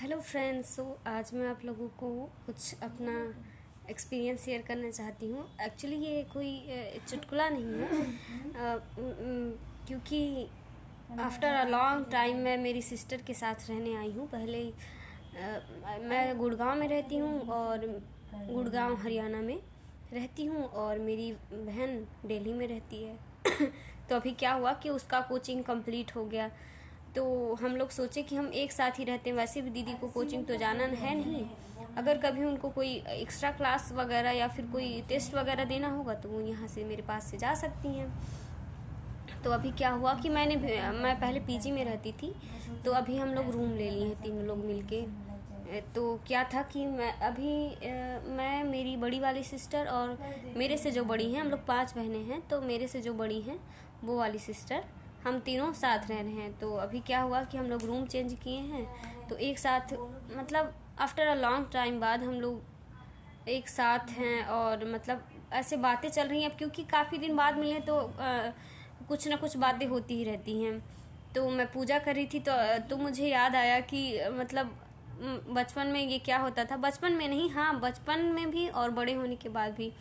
Hello friends. आज मैं आप लोगों को कुछ अपना एक्सपीरियंस शेयर करना चाहती हूँ। एक्चुअली ये कोई चुटकुला नहीं है, क्योंकि आफ्टर अ लॉन्ग टाइम मैं मेरी सिस्टर के साथ रहने आई हूँ। पहले मैं गुड़गांव में रहती हूँ और गुड़गांव हरियाणा में रहती हूँ, और मेरी बहन दिल्ली में रहती है। तो अभी क्या हुआ कि उसका कोचिंग कंप्लीट हो गया, तो हम लोग सोचे कि हम एक साथ ही रहते हैं। वैसे भी दीदी को कोचिंग तो जाना है नहीं, अगर कभी उनको कोई एक्स्ट्रा क्लास वगैरह या फिर कोई टेस्ट वगैरह देना होगा तो वो यहाँ से मेरे पास से जा सकती हैं। तो अभी क्या हुआ कि मैं पहले पीजी में रहती थी, तो अभी हम लोग रूम ले लिए हैं तीनों लोग मिलके। तो क्या था कि मैं मेरी बड़ी वाली सिस्टर और मेरे से जो बड़ी हैं, हम लोग 5 बहनें हैं, तो मेरे से जो बड़ी हैं वो वाली सिस्टर, हम तीनों साथ रह रहे हैं। तो अभी क्या हुआ कि हम लोग रूम चेंज किए हैं, तो एक साथ मतलब आफ्टर अ लॉन्ग टाइम बाद हम लोग एक साथ हैं, और मतलब ऐसे बातें चल रही हैं। अब क्योंकि काफ़ी दिन बाद मिले तो कुछ ना कुछ बातें होती ही रहती हैं। तो मैं पूजा कर रही थी, तो मुझे याद आया कि मतलब बचपन में ये क्या होता था, बचपन में नहीं, हाँ बचपन में भी और बड़े होने के बाद भी।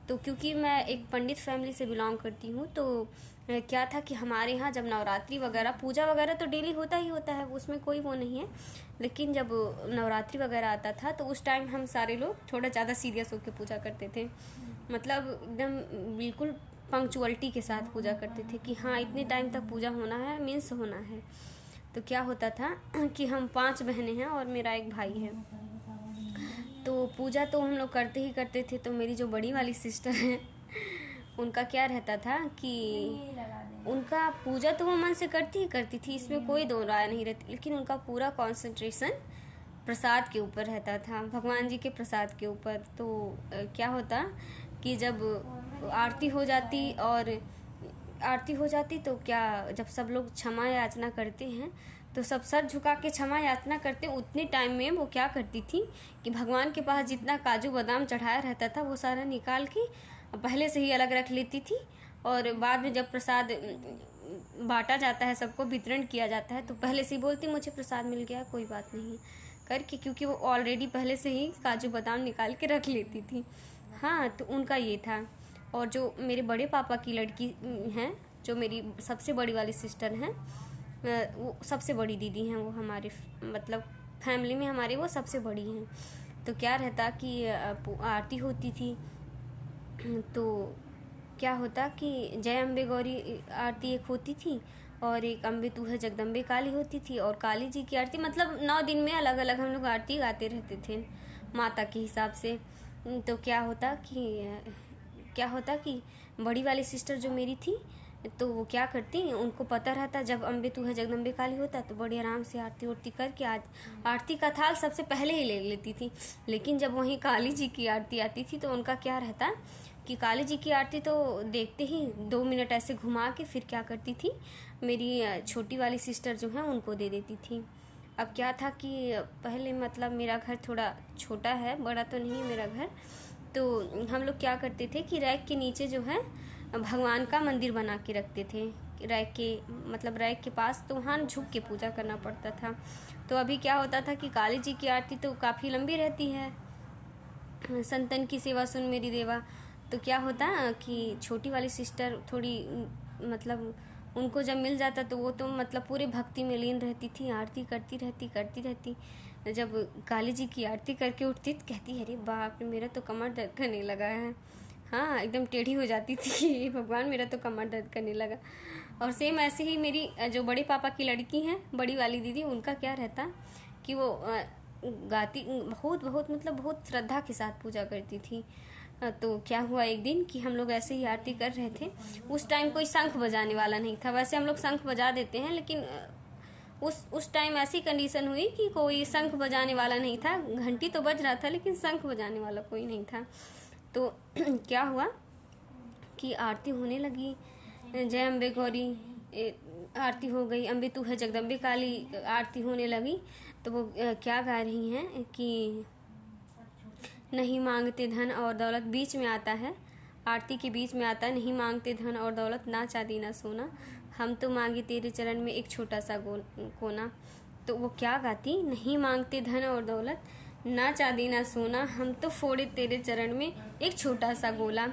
तो क्योंकि मैं एक पंडित फैमिली से बिलोंग करती हूँ, तो क्या था कि हमारे यहाँ जब नवरात्रि वगैरह, पूजा वगैरह तो डेली होता ही होता है, उसमें कोई वो नहीं है। लेकिन जब नवरात्रि वगैरह आता था तो उस टाइम हम सारे लोग थोड़ा ज़्यादा सीरियस होकर पूजा करते थे। मतलब एकदम बिल्कुल पंक्चुअलिटी के साथ पूजा करते थे कि हाँ इतने टाइम तक पूजा होना है, मीन्स होना है। तो क्या होता था कि हम 5 बहनें हैं और मेरा एक भाई है। तो पूजा तो हम लोग करते ही करते थे। तो मेरी जो बड़ी वाली सिस्टर है, उनका क्या रहता था कि उनका पूजा तो वो मन से करती ही करती थी, इसमें कोई दो राय नहीं रहती, लेकिन उनका पूरा कंसंट्रेशन प्रसाद के ऊपर रहता था, भगवान जी के प्रसाद के ऊपर। तो क्या होता कि जब आरती हो जाती तो क्या, जब सब लोग क्षमा याचना करते हैं तो सब सर झुका के क्षमा याचना करते। उतने टाइम में वो क्या करती थी कि भगवान के पास जितना काजू बादाम चढ़ाया रहता था वो सारा निकाल के पहले से ही अलग रख लेती थी, और बाद में जब प्रसाद बांटा जाता है, सबको वितरण किया जाता है, तो पहले से ही बोलती मुझे प्रसाद मिल गया, कोई बात नहीं करके, क्योंकि वो ऑलरेडी पहले से ही काजू बादाम निकाल के रख लेती थी। हाँ, तो उनका ये था। और जो मेरे बड़े पापा की लड़की हैं, जो मेरी सबसे बड़ी वाली सिस्टर हैं, वो सबसे बड़ी दीदी हैं, वो हमारे मतलब फैमिली में हमारे वो सबसे बड़ी हैं। तो क्या रहता कि आरती होती थी, तो क्या होता कि जय अम्बे गौरी आरती एक होती थी, और एक अम्बे तू है जगदम्बे काली होती थी, और काली जी की आरती, मतलब 9 दिन में अलग अलग हम लोग आरती गाते रहते थे माता के हिसाब से। तो क्या होता कि बड़ी वाली सिस्टर जो मेरी थी, तो वो क्या करती, उनको पता रहता जब अम्बे तू है जगदम्बे काली होता तो बड़ी आराम से आरती उरती करके आज आरती का थाल सबसे पहले ही ले लेती थी। लेकिन जब वहीं काली जी की आरती आती थी तो उनका क्या रहता कि काली जी की आरती तो देखते ही 2 मिनट ऐसे घुमा के फिर क्या करती थी, मेरी छोटी वाली सिस्टर जो है उनको दे देती थी। अब क्या था कि पहले मतलब मेरा घर थोड़ा छोटा है, बड़ा तो नहीं है मेरा घर। तो हम लोग क्या करते थे कि रैक के नीचे जो है भगवान का मंदिर बना के रखते थे, रैक के पास, तो वहाँ झुक के पूजा करना पड़ता था। तो अभी क्या होता था कि काली जी की आरती तो काफ़ी लंबी रहती है, संतन की सेवा सुन मेरी देवा। तो क्या होता कि छोटी वाली सिस्टर थोड़ी मतलब उनको जब मिल जाता तो वो तो मतलब पूरे भक्ति में लीन रहती थी, आरती करती रहती। जब काली जी की आरती करके उठती तो कहती अरे बाप रे, मेरा तो कमर दर्द करने लगा है। हाँ, एकदम टेढ़ी हो जाती थी, भगवान मेरा तो कमर दर्द करने लगा। और सेम ऐसे ही मेरी जो बड़े पापा की लड़की हैं, बड़ी वाली दीदी, उनका क्या रहता कि वो गाती बहुत बहुत मतलब बहुत श्रद्धा के साथ पूजा करती थी। तो क्या हुआ एक दिन कि हम लोग ऐसे ही आरती कर रहे थे, उस टाइम कोई शंख बजाने वाला नहीं था। वैसे हम लोग शंख बजा देते हैं, लेकिन उस टाइम ऐसी कंडीशन हुई कि कोई शंख बजाने वाला नहीं था। घंटी तो बज रहा था लेकिन शंख बजाने वाला कोई नहीं था। तो क्या हुआ कि आरती होने लगी, जय अम्बे गौरी आरती हो गई, अम्बे तू है जगदम्बे काली आरती होने लगी। तो वो क्या गा रही हैं कि नहीं मांगते धन और दौलत, बीच में आता है, आरती के बीच में आता है, नहीं मांगते धन और दौलत, ना चांदी ना सोना, हम तो मांगे तेरे चरण में एक छोटा सा कोना। तो वो क्या गाती, नहीं मांगते धन और दौलत, ना चांदी ना सोना, हम तो फोड़े तेरे चरण में एक छोटा सा गोला।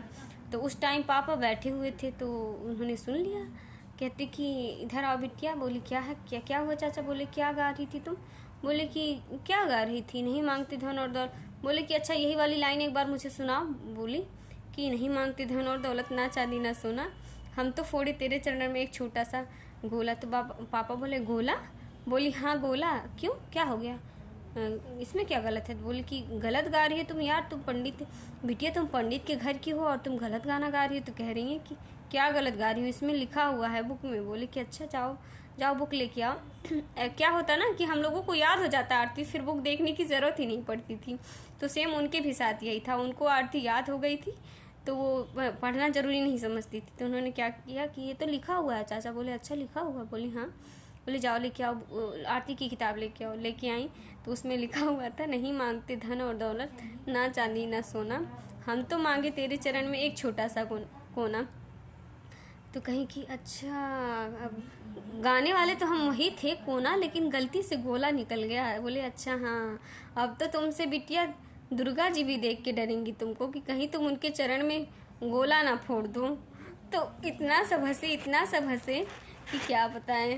तो उस टाइम पापा बैठे हुए थे तो उन्होंने सुन लिया। कहते कि इधर आओ बिटिया। बोली क्या है, क्या क्या हुआ चाचा? बोले क्या गा रही थी तुम? बोले कि क्या गा रही थी? नहीं मांगते धन और दौलत। बोले कि अच्छा यही वाली लाइन एक बार मुझे सुनाओ। बोली कि नहीं मांगते धन और दौलत, ना चांदी ना सोना, हम तो फोड़े तेरे चरण में एक छोटा सा गोला। तो पापा बोले गोला? बोली हाँ गोला। क्यों, क्या हो गया? इसमें क्या गलत है? बोली कि गलत गा रही है तुम यार, तुम पंडित, बिटिया तुम पंडित के घर की हो और तुम गलत गाना गा रही हो। तो कह रही है कि क्या गलत गा रही हो, इसमें लिखा हुआ है बुक में। बोले कि अच्छा जाओ जाओ बुक लेके आओ। क्या होता ना कि हम लोगों को याद हो जाता आरती, फिर बुक देखने की ज़रूरत ही नहीं पड़ती थी। तो सेम उनके भी साथ यही था, उनको आरती याद हो गई थी तो वो पढ़ना ज़रूरी नहीं समझती थी। तो उन्होंने क्या किया कि ये तो लिखा हुआ है चाचा। बोले अच्छा लिखा हुआ? बोली हाँ। बोले जाओ लेके आओ आरती की किताब लेके आओ। लेके आई तो उसमें लिखा हुआ था, नहीं मांगते धन और दौलत, ना चांदी ना सोना, हम तो मांगे तेरे चरण में एक छोटा सा कोना। तो कहीं कि अच्छा, अब गाने वाले तो हम वही थे कोना, लेकिन गलती से गोला निकल गया है। बोले अच्छा हाँ, अब तो तुमसे बिटिया दुर्गा जी भी देख के डरेंगी तुमको कि कहीं तुम उनके चरण में गोला ना फोड़ दो। तो इतना सब हंसे, इतना सब हंसे कि क्या बताएं।